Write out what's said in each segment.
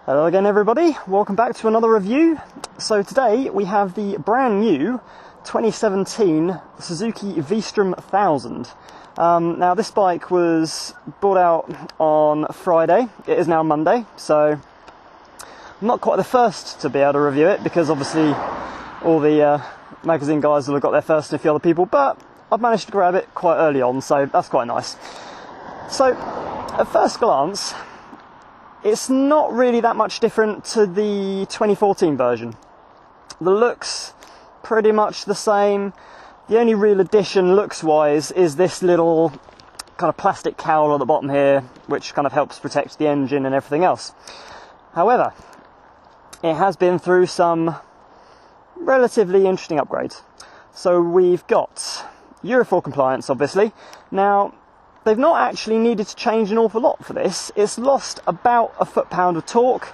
Hello again everybody, welcome back to another review. So today we have the brand new 2017 Suzuki V-Strom 1000. Now this bike was brought out on Friday, it is now Monday, so I'm not quite the first to be able to review it because obviously all the magazine guys will have got there first and a few other people, but I've managed to grab it quite early on, so that's quite nice. So at first glance, it's not really that much different to the 2014 version. The look's pretty much the same. The only real addition looks-wise is this little kind of plastic cowl at the bottom here, which kind of helps protect the engine and everything else. However, it has been through some relatively interesting upgrades. So we've got Euro 4 compliance, obviously. Now, they've not actually needed to change an awful lot for this. It's lost about a foot-pound of torque,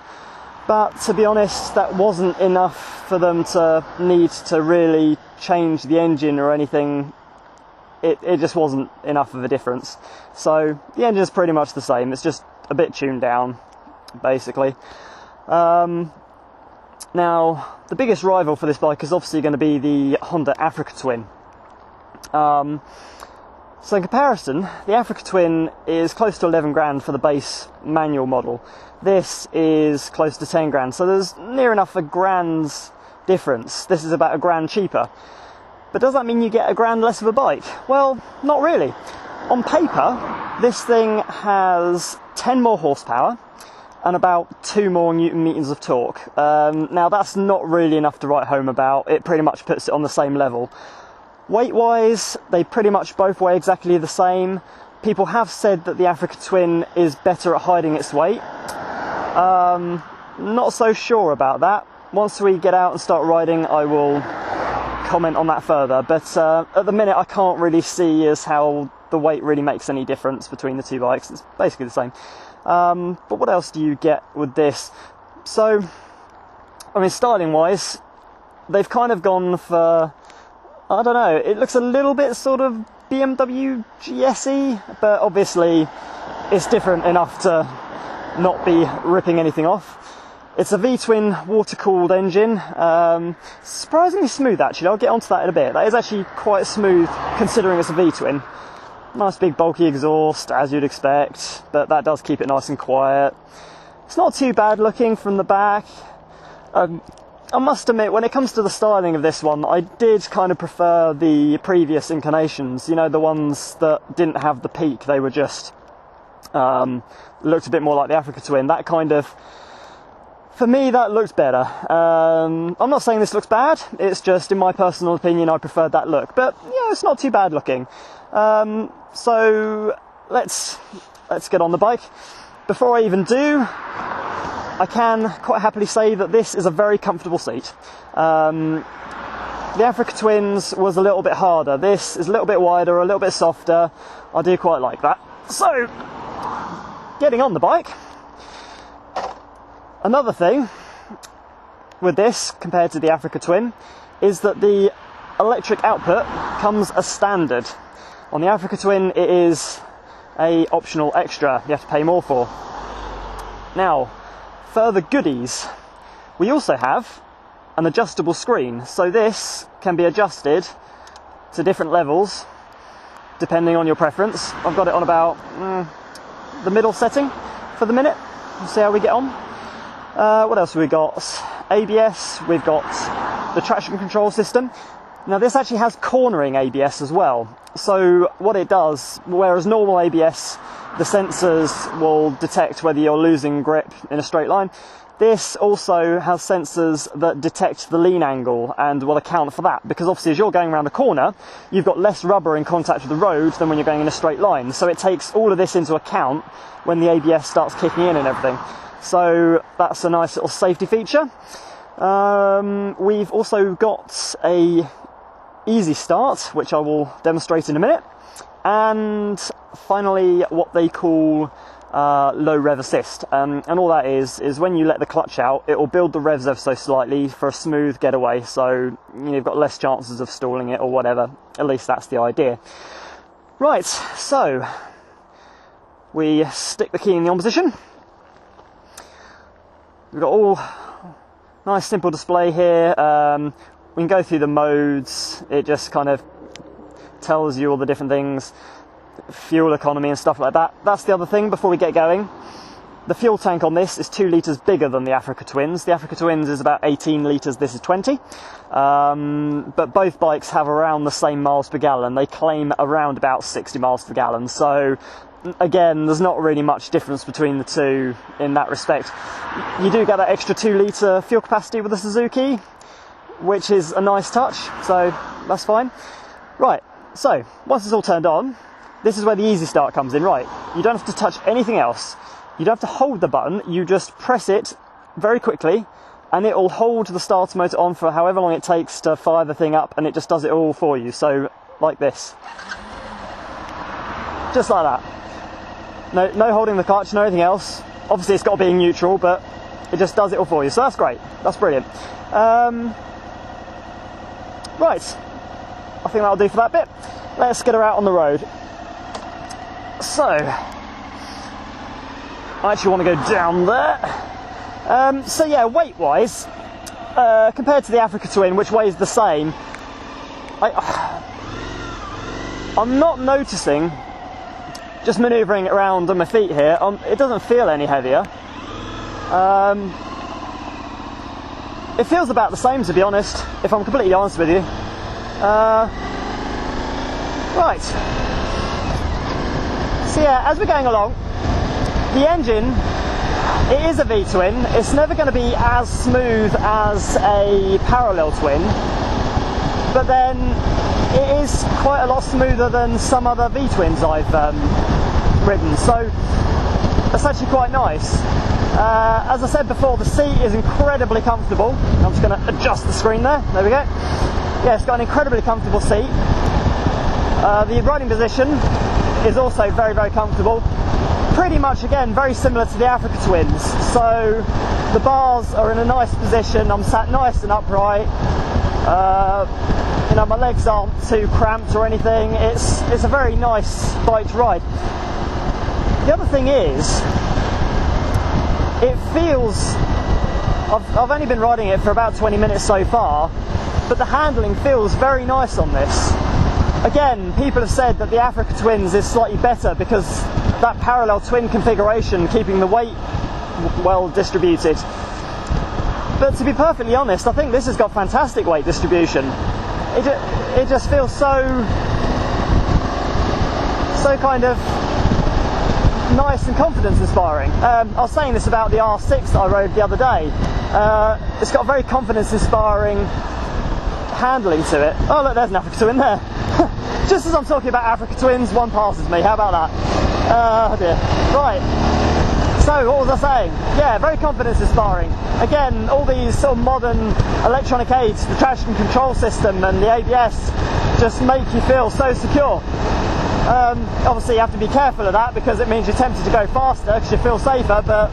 but to be honest, that wasn't enough for them to need to really change the engine or anything. It just wasn't enough of a difference. So the engine's pretty much the same. It's just a bit tuned down, basically. Now, the biggest rival for this bike is obviously going to be the Honda Africa Twin. So in comparison, the Africa Twin is close to 11 grand for the base manual model. This is close to 10 grand, so there's near enough a grand's difference. This is about a grand cheaper. But does that mean you get a grand less of a bike? Well, not really. On paper, this thing has 10 more horsepower and about 2 more newton meters of torque. Now that's not really enough to write home about. It pretty much puts it on the same level. Weight-wise, they pretty much both weigh exactly the same. People have said that the Africa Twin is better at hiding its weight. Not so sure about that. Once we get out and start riding, I will comment on that further. But at the minute, I can't really see as how the weight really makes any difference between the two bikes. It's basically the same. But what else do you get with this? So, I mean, styling-wise, they've kind of gone for, I don't know, it looks a little bit sort of BMW GSE, but obviously it's different enough to not be ripping anything off. It's a V-twin water-cooled engine, surprisingly smooth actually. I'll get onto that in a bit. That is actually quite smooth considering it's a V-twin. Nice big bulky exhaust, as you'd expect, but that does keep it nice and quiet. It's not too bad looking from the back. I must admit, when it comes to the styling of this one, I did kind of prefer the previous incarnations, you know, the ones that didn't have the peak. They were just, looked a bit more like the Africa Twin. That kind of, for me, that looked better. I'm not saying this looks bad, it's just, in my personal opinion, I preferred that look. But, yeah, it's not too bad looking. So, let's get on the bike. Before I even do, I can quite happily say that this is a very comfortable seat. The Africa Twins was a little bit harder. This is a little bit wider, a little bit softer. I do quite like that. So, getting on the bike. Another thing with this, compared to the Africa Twin, is that the electric output comes as standard. On the Africa Twin, it is a optional extra you have to pay more for. Now, further goodies, we also have an adjustable screen, so this can be adjusted to different levels depending on your preference. I've got it on about the middle setting for the minute. We'll see how we get on. What else have we got? ABS, we've got the traction control system. Now this actually has cornering ABS as well. So what it does, whereas normal ABS, the sensors will detect whether you're losing grip in a straight line, this also has sensors that detect the lean angle and will account for that, because obviously as you're going around a corner, you've got less rubber in contact with the road than when you're going in a straight line. So it takes all of this into account when the ABS starts kicking in and everything. So that's a nice little safety feature. We've also got a easy start, which I will demonstrate in a minute. And finally, what they call low rev assist, and all that is when you let the clutch out, it will build the revs ever so slightly for a smooth getaway, so you've got less chances of stalling it or whatever. At least that's the idea. Right, so we stick the key in the on position, we've got all nice simple display here. We can go through the modes. It just kind of tells you all the different things, fuel economy and stuff like that. That's the other thing before we get going. The fuel tank on this is 2 litres bigger than the Africa Twins. The Africa Twins is about 18 litres, this is 20. But both bikes have around the same miles per gallon. They claim around about 60 miles per gallon. So again, there's not really much difference between the two in that respect. You do get that extra 2 litre fuel capacity with the Suzuki, which is a nice touch, so that's fine. Right, so once it's all turned on, this is where the easy start comes in. Right, you don't have to touch anything else. You don't have to hold the button, you just press it very quickly and it will hold the starter motor on for however long it takes to fire the thing up, and it just does it all for you. So like this, just like that. No holding the clutch, no anything else. Obviously it's got to be in neutral, but it just does it all for you, so that's great, that's brilliant. Right, I think that'll do for that bit. Let's get her out on the road. So I actually want to go down there. So yeah, weight-wise, compared to the Africa Twin, which weighs the same, I'm not noticing, just manoeuvring around on my feet here, it doesn't feel any heavier. It feels about the same, to be honest, if I'm completely honest with you. Right. So yeah, as we're going along, the engine, it is a V-twin. It's never going to be as smooth as a parallel twin, but then it is quite a lot smoother than some other V-twins I've ridden, so that's actually quite nice. As I said before, the seat is incredibly comfortable. I'm just going to adjust the screen there. There we go. Yeah, it's got an incredibly comfortable seat. The riding position is also very, very comfortable. Pretty much, again, very similar to the Africa Twins. So the bars are in a nice position. I'm sat nice and upright. You know, my legs aren't too cramped or anything. It's a very nice bike to ride. The other thing is, it feels, I've only been riding it for about 20 minutes so far, but the handling feels very nice on this. Again, people have said that the Africa Twins is slightly better because that parallel twin configuration, keeping the weight well distributed. But to be perfectly honest, I think this has got fantastic weight distribution. It just feels so kind of nice and confidence inspiring. I was saying this about the R6 that I rode the other day. It's got very confidence inspiring handling to it. Oh look, there's an Africa Twin there. Just as I'm talking about Africa Twins, one passes me. How about that? Oh dear. Right. So what was I saying? Yeah, very confidence inspiring. Again, all these sort of modern electronic aids, the traction control system and the ABS, just make you feel so secure. Obviously you have to be careful of that because it means you're tempted to go faster because you feel safer, but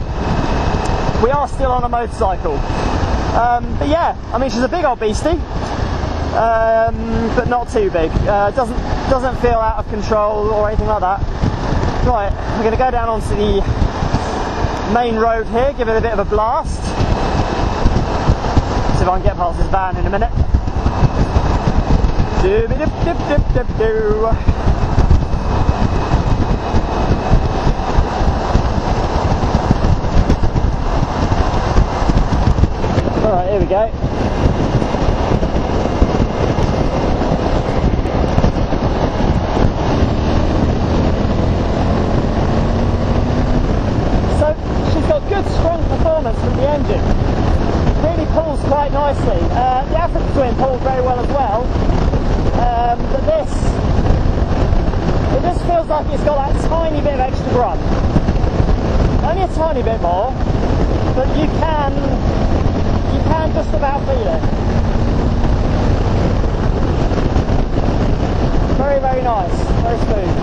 we are still on a motorcycle. But yeah, I mean, she's a big old beastie, but not too big. Doesn't feel out of control or anything like that. Right, we're going to go down onto the main road here, give it a bit of a blast. See if I can get past this van in a minute. Doo-be-dip-dip-dip-dip-doo. Alright, here we go. So, she's got good strong performance from the engine. Really pulls quite nicely. The Africa Twin pulls very well as well. But it just feels like it's got that tiny bit of extra grunt. Only a tiny bit more, but you can just about feel it. Very, very nice, very smooth.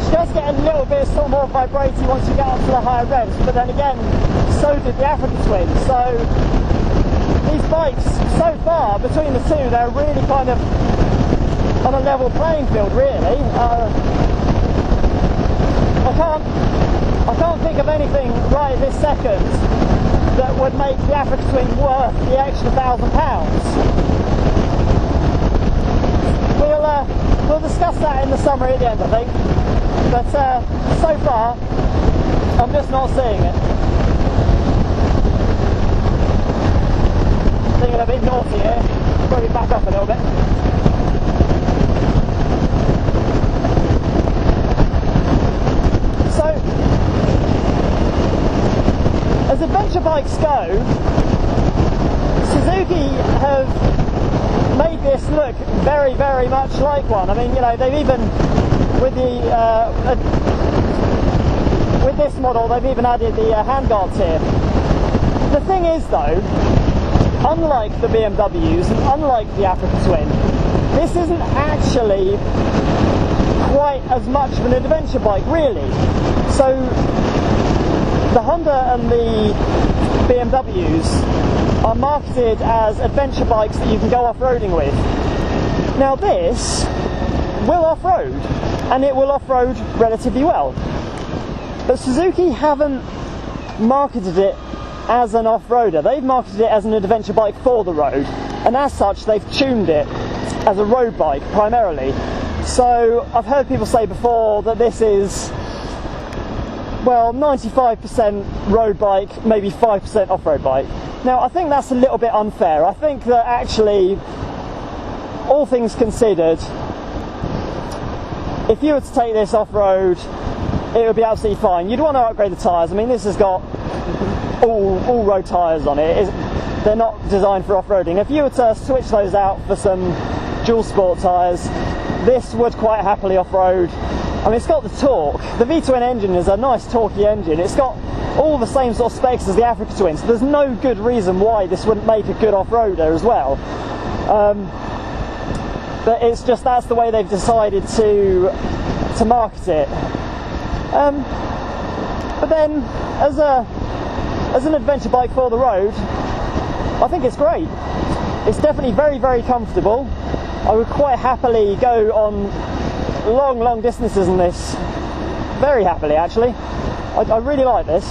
She does get a little bit sort of more vibrating once you get up to the higher revs, but then again, so did the Africa Twin. So these bikes, so far, between the two, they're really kind of on a level playing field, really. I can't think of anything right this second make the Africa Twin worth the extra £1,000? We'll discuss that in the summary at the end, I think. But so far, I'm just not seeing it. Thinking a bit naughty here. Probably back up a little bit. So, as adventure bikes go, Suzuki have made this look very, very much like one. I mean, you know, they've even, with this model, they've even added the handguards here. The thing is, though, unlike the BMWs and unlike the Africa Twin, this isn't actually quite as much of an adventure bike, really. So, the Honda and the BMWs are marketed as adventure bikes that you can go off-roading with. Now this will off-road, and it will off-road relatively well. But Suzuki haven't marketed it as an off-roader. They've marketed it as an adventure bike for the road, and as such they've tuned it as a road bike primarily. So I've heard people say before that this is, well, 95% road bike, maybe 5% off-road bike. Now, I think that's a little bit unfair. I think that actually, all things considered, if you were to take this off-road, it would be absolutely fine. You'd want to upgrade the tyres. I mean, this has got all road tyres on it. They're not designed for off-roading. If you were to switch those out for some dual sport tyres, this would quite happily off-road. I mean, it's got the torque. The V-twin engine is a nice torquey engine. It's got all the same sort of specs as the Africa Twin, so there's no good reason why this wouldn't make a good off-roader as well. But it's just that's the way they've decided to market it. But then, as an adventure bike for the road, I think it's great. It's definitely very, very comfortable. I would quite happily go on long distances in this, very happily actually. I really like this,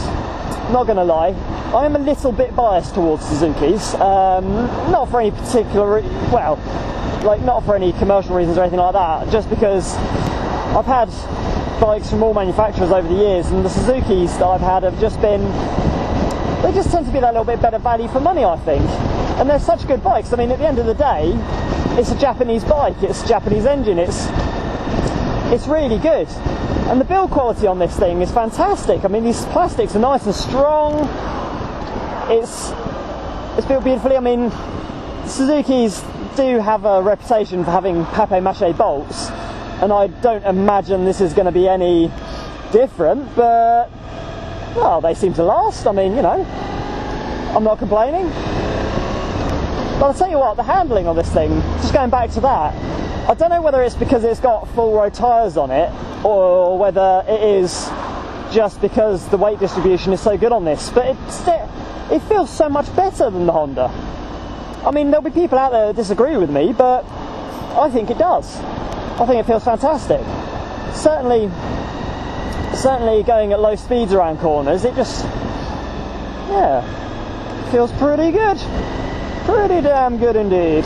not going to lie. I am a little bit biased towards Suzuki's, not for any particular, well, like not for any commercial reasons or anything like that, just because I've had bikes from all manufacturers over the years, and the Suzukis that I've had have just been, they just tend to be that little bit better value for money, I think. And they're such good bikes. I mean, at the end of the day, it's a Japanese bike, it's a Japanese engine, it's really good. And the build quality on this thing is fantastic. I mean, these plastics are nice and strong. It's built beautifully. I mean, Suzukis do have a reputation for having papier-mâché bolts, and I don't imagine this is going to be any different, but, well, they seem to last. I mean, you know, I'm not complaining. But I'll tell you what, the handling on this thing, just going back to that, I don't know whether it's because it's got full road tyres on it, or whether it is just because the weight distribution is so good on this, but it feels so much better than the Honda. I mean, there'll be people out there that disagree with me, but I think it does. I think it feels fantastic. Certainly going at low speeds around corners, it just, yeah, feels pretty good. Pretty damn good indeed.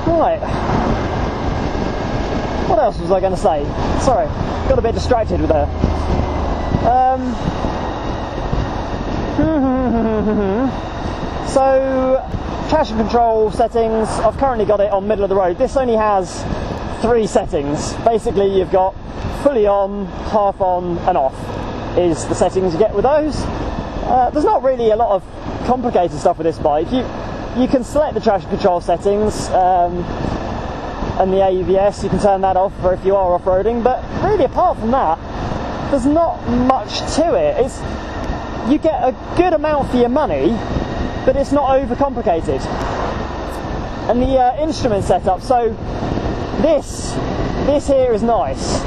Right. What else was I going to say? Sorry, got a bit distracted with that. So, traction control settings, I've currently got it on middle of the road. This only has 3 settings. Basically, you've got fully on, half on, and off is the settings you get with those. There's not really a lot of complicated stuff with this bike. You can select the traction control settings and the ABS, you can turn that off for if you are off-roading, but really apart from that, there's not much to it. You get a good amount for your money, but it's not overcomplicated. And the instrument setup, so this here is nice.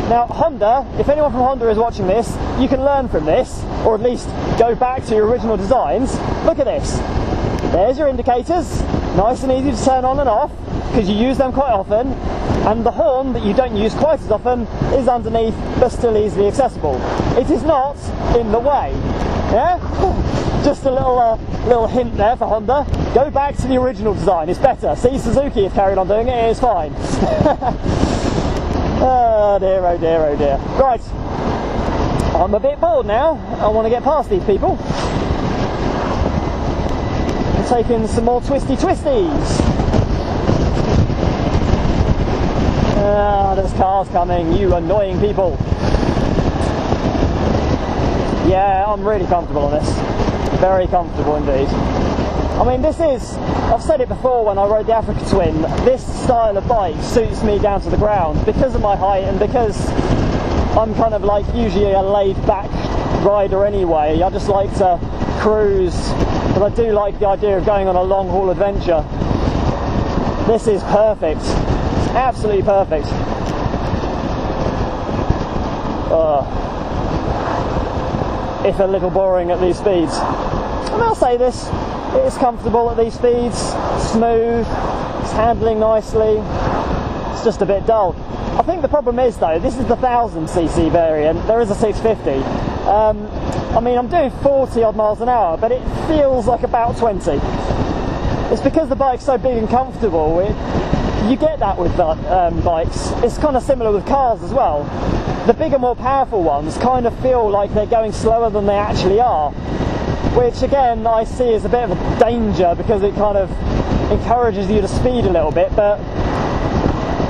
Now Honda, if anyone from Honda is watching this, you can learn from this, or at least go back to your original designs. Look at this. There's your indicators, nice and easy to turn on and off because you use them quite often, and the horn that you don't use quite as often is underneath but still easily accessible. It is not in the way. Yeah? Just a little hint there for Honda. Go back to the original design, it's better. See, Suzuki have carried on doing it, it's fine. Oh dear, oh dear, oh dear. Right, I'm a bit bored now. I want to get past these people. I'm taking some more twisties. Ah, there's cars coming, you annoying people. Yeah, I'm really comfortable on this. Very comfortable indeed. I mean, this is, I've said it before when I rode the Africa Twin, this style of bike suits me down to the ground because of my height and because I'm kind of like usually a laid back rider anyway. I just like to cruise, but I do like the idea of going on a long haul adventure. This is perfect. It's absolutely perfect. If a little boring at these speeds. And I'll say this, it is comfortable at these speeds, smooth, it's handling nicely, it's just a bit dull. I think the problem is though, this is the 1000cc variant, there is a 650. I mean, I'm doing 40 odd miles an hour, but it feels like about 20. It's because the bike's so big and comfortable, you get that with bikes. It's kind of similar with cars as well. The bigger, more powerful ones kind of feel like they're going slower than they actually are, which again I see as a bit of a danger because it kind of encourages you to speed a little bit, but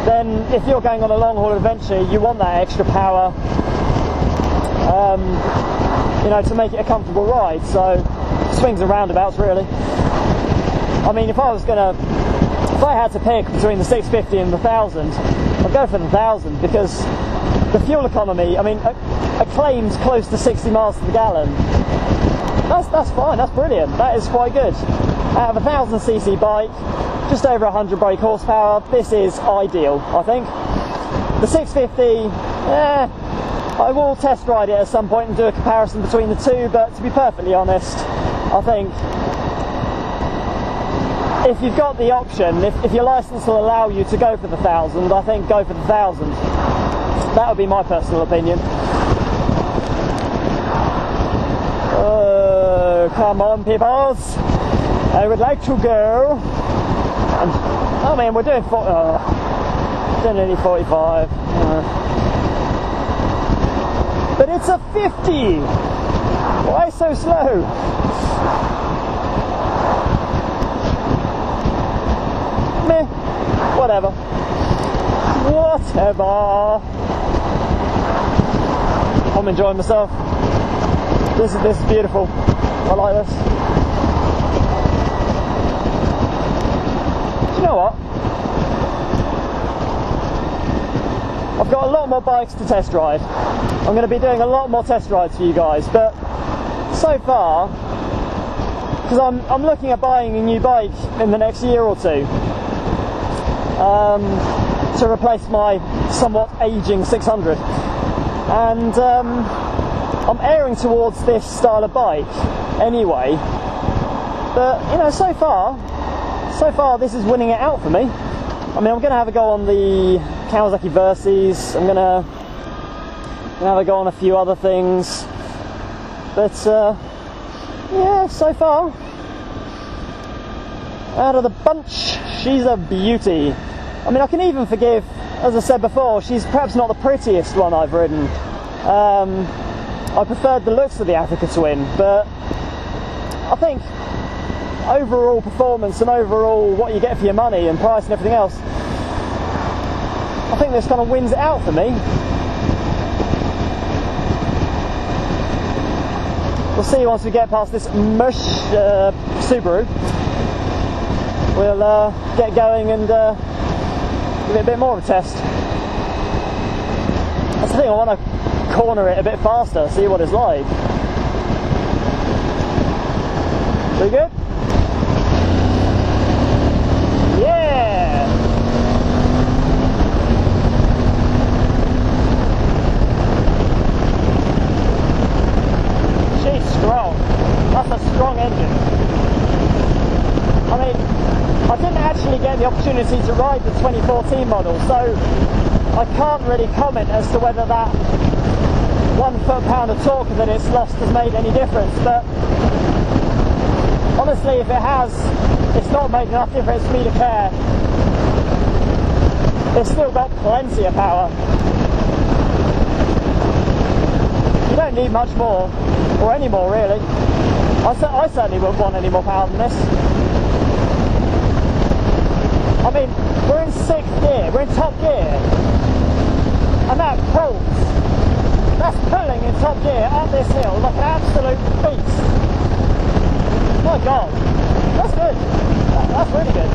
then if you're going on a long haul adventure you want that extra power, you know, to make it a comfortable ride. So swings and roundabouts really. I mean, if I had to pick between the 650 and the 1000, I'd go for the 1000 because the fuel economy, I mean, a claimed close to 60 miles to the gallon. That's fine, that's brilliant, that is quite good. Out of a 1000cc bike, just over 100 brake horsepower, this is ideal, I think. The 650, I will test ride it at some point and do a comparison between the two, but to be perfectly honest, I think if you've got the option, if your license will allow you to go for the 1000, I think go for the 1000. That would be my personal opinion. Oh, come on, peoples. I would like to go. And, oh man, we're doing nearly 45. But it's a 50. Why so slow? Meh. Whatever. Whatever. I'm enjoying myself. This is beautiful. I like this. Do you know what? I've got a lot more bikes to test ride. I'm going to be doing a lot more test rides for you guys, but so far, because I'm looking at buying a new bike in the next year or two to replace my somewhat aging 600. And I'm erring towards this style of bike anyway, but you know, so far this is winning it out for me. I mean, I'm going to have a go on the Kawasaki Versys, I'm going to have a go on a few other things, but yeah, so far out of the bunch she's a beauty. I mean, I can even forgive, as I said before, she's perhaps not the prettiest one I've ridden. I preferred the looks of the Africa Twin, but I think overall performance and overall what you get for your money and price and everything else, I think this kind of wins it out for me. We'll see once we get past this mush Subaru. We'll get going and give it a bit more of a test. That's the thing, I want to corner it a bit faster, see what it's like. Pretty good? Yeah! She's strong. That's a strong engine. I mean, I 2014 model, so I can't really comment as to whether that 1 foot-pound of torque that it's lost has made any difference, but honestly, if it has, it's not made enough difference for me to care. It's still got plenty of power. You don't need much more, or any more really. I certainly wouldn't want any more power than this. I mean, we're in 6th gear, we're in top gear, and that pulls. That's pulling in top gear up this hill like an absolute beast. My God, that's good. That's really good.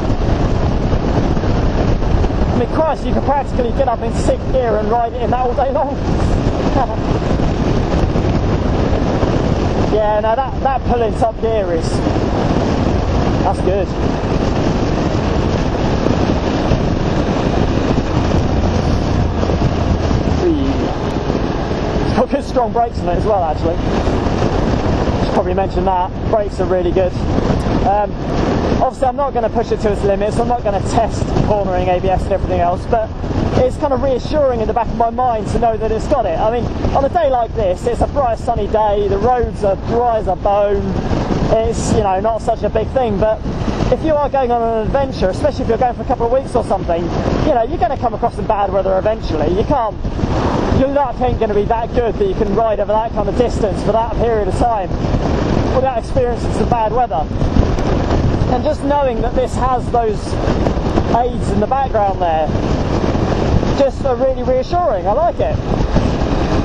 I mean, Christ, you could practically get up in 6th gear and ride it in that all day long. Yeah, no, that pull in top gear that's good. It's got good strong brakes on it as well, actually. Should probably mention that. Brakes are really good. Obviously I'm not going to push it to its limits, I'm not going to test cornering, ABS and everything else, but it's kind of reassuring in the back of my mind to know that it's got it. I mean, on a day like this, it's a bright sunny day, the roads are dry as a bone, it's, you know, not such a big thing, but if you are going on an adventure, especially if you're going for a couple of weeks or something, you know, you're going to come across some bad weather eventually. Your luck ain't going to be that good that you can ride over that kind of distance for that period of time without experiencing some bad weather. And just knowing that this has those aids in the background there, just are really reassuring. I like it.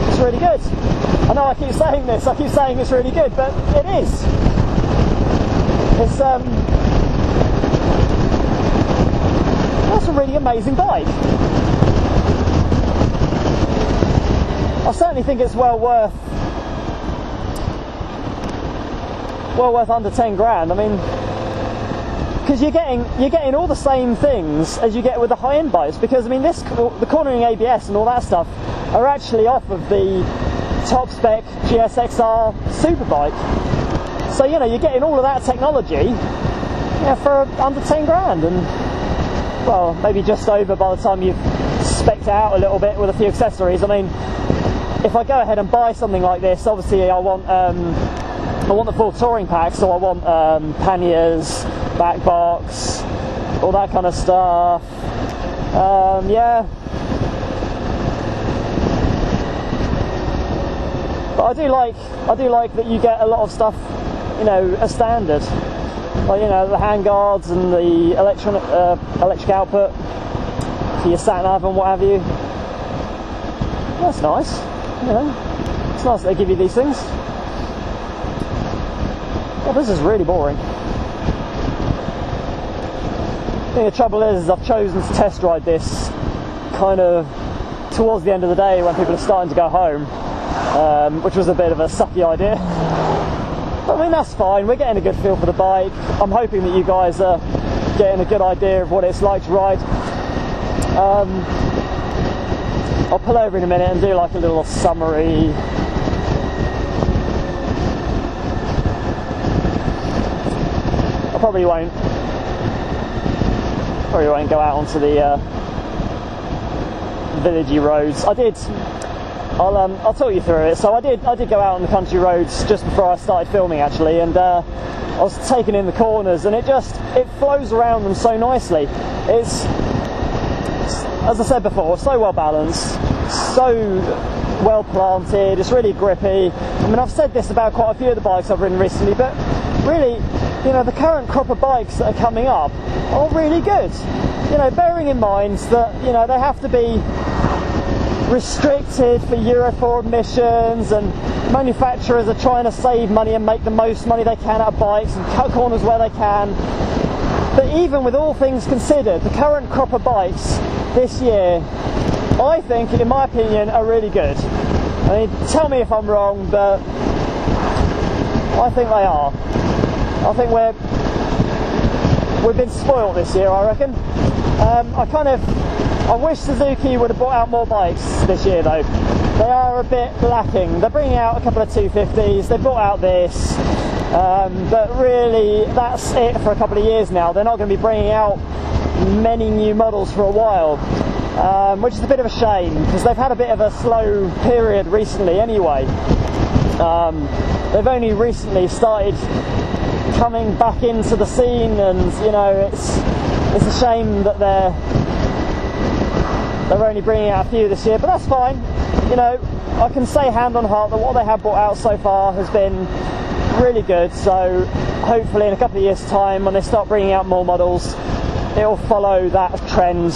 It's really good. I know I keep saying this, I keep saying it's really good, but it is. It's that's a really amazing bike. I certainly think it's well worth under 10 grand. I mean, because you're getting all the same things as you get with the high-end bikes, because I mean the cornering ABS and all that stuff are actually off of the top spec GSXR Superbike, so you know you're getting all of that technology, yeah, for under 10 grand, and well, maybe just over by the time you've spec'd it out a little bit with a few accessories. I mean, if I go ahead and buy something like this, obviously I want the full touring pack, so I want panniers, back box, all that kind of stuff. Yeah, but I do like that you get a lot of stuff, you know, as standard, like, you know, the handguards and the electric output for your sat nav and what have you. That's nice, you know. It's nice that they give you these things. Oh, this is really boring. I think the trouble is I've chosen to test ride this kind of towards the end of the day when people are starting to go home, which was a bit of a sucky idea. But I mean, that's fine, we're getting a good feel for the bike. I'm hoping that you guys are getting a good idea of what it's like to ride. I'll pull over in a minute and do like a little summary. I probably won't go out onto the villagey roads. I'll talk you through it. So I did go out on the country roads just before I started filming, actually, and I was taking in the corners, and it flows around them so nicely. It's, as I said before, so well balanced, so well planted, it's really grippy. I mean, I've said this about quite a few of the bikes I've ridden recently, but really, you know, the current crop of bikes that are coming up are really good. You know, bearing in mind that, you know, they have to be restricted for Euro 4 emissions, and manufacturers are trying to save money and make the most money they can out of bikes and cut corners where they can. But even with all things considered, the current crop of bikes this year, I think, in my opinion, are really good. I mean, tell me if I'm wrong, but I think they are. I think we've been spoiled this year, I reckon. I wish Suzuki would have brought out more bikes this year, though. They are a bit lacking. They're bringing out a couple of 250s, they brought out this, but really that's it for a couple of years now. They're not going to be bringing out many new models for a while, which is a bit of a shame because they've had a bit of a slow period recently anyway. They've only recently started coming back into the scene, and you know, it's a shame that they're only bringing out a few this year, but that's fine. You know, I can say hand on heart that what they have brought out so far has been really good, so hopefully in a couple of years' time, when they start bringing out more models, it'll follow that trend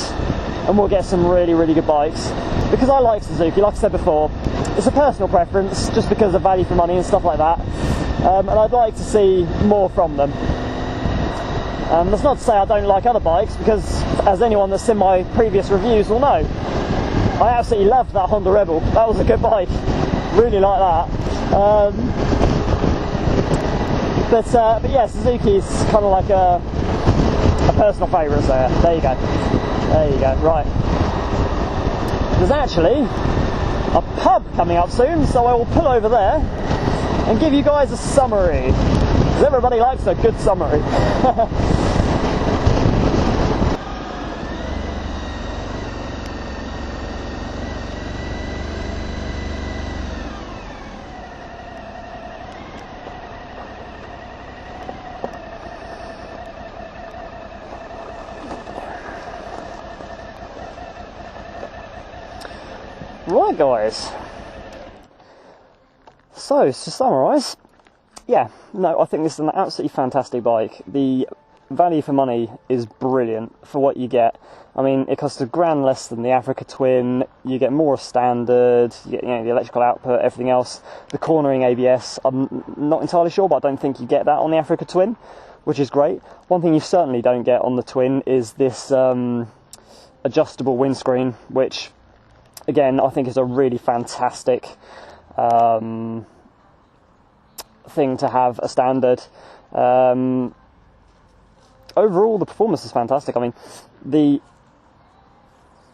and we'll get some really, really good bikes. Because I like Suzuki, like I said before, it's a personal preference just because of value for money and stuff like that, and I'd like to see more from them. That's not to say I don't like other bikes, because as anyone that's seen my previous reviews will know, I absolutely loved that Honda Rebel. That was a good bike, really like that. But yeah, Suzuki's kind of like a personal favourite there. There you go. There you go. Right. There's actually a pub coming up soon, so I will pull over there and give you guys a summary, because everybody likes a good summary. Right guys, so to summarise, yeah, no, I think this is an absolutely fantastic bike. The value for money is brilliant for what you get. I mean, it costs £1,000 less than the Africa Twin, you get more standard, you get, you know, the electrical output, everything else. The cornering ABS, I'm not entirely sure, but I don't think you get that on the Africa Twin, which is great. One thing you certainly don't get on the Twin is this adjustable windscreen, which again, I think is a really fantastic thing to have a standard. Overall, the performance is fantastic. I mean, the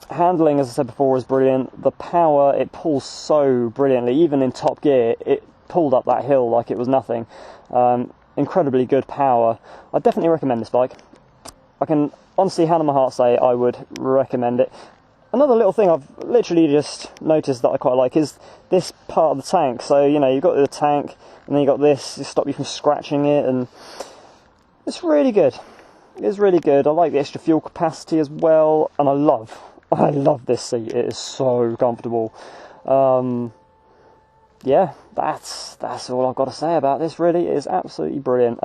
handling, as I said before, is brilliant. The power, it pulls so brilliantly. Even in top gear, it pulled up that hill like it was nothing. Incredibly good power. I definitely recommend this bike. I can honestly, hand on my heart, say I would recommend it. Another little thing I've literally just noticed that I quite like is this part of the tank. So, you know, you've got the tank and then you've got this to stop you from scratching it, and it's really good. It's really good. I like the extra fuel capacity as well, and I love this seat. It is so comfortable. Yeah, that's all I've got to say about this, really. It is absolutely brilliant.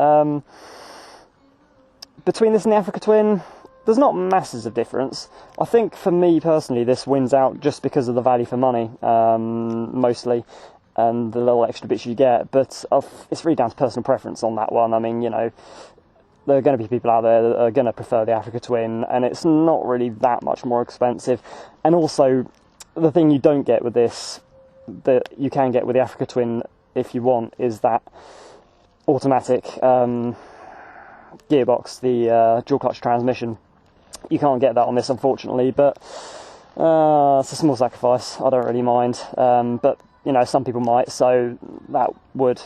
Between this and the Africa Twin, there's not masses of difference. I think for me personally, this wins out just because of the value for money, mostly, and the little extra bits you get. But it's really down to personal preference on that one. I mean, you know, there are going to be people out there that are going to prefer the Africa Twin, and it's not really that much more expensive. And also, the thing you don't get with this, that you can get with the Africa Twin if you want, is that automatic gearbox, the dual clutch transmission. You can't get that on this, unfortunately, but it's a small sacrifice. I don't really mind, but you know, some people might, so that would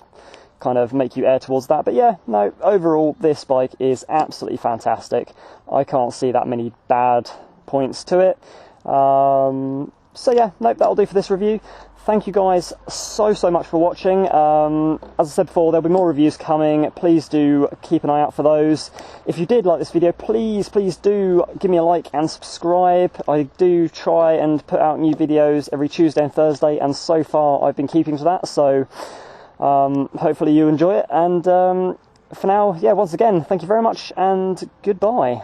kind of make you err towards that. But yeah, no, overall this bike is absolutely fantastic. I can't see that many bad points to it. So yeah, nope, that'll do for this review. Thank you guys so much for watching. As I said before, there'll be more reviews coming. Please do keep an eye out for those. If you did like this video, please do give me a like and subscribe. I do try and put out new videos every Tuesday and Thursday, and so far I've been keeping to that, so hopefully you enjoy it. And for now, yeah, once again, thank you very much and goodbye.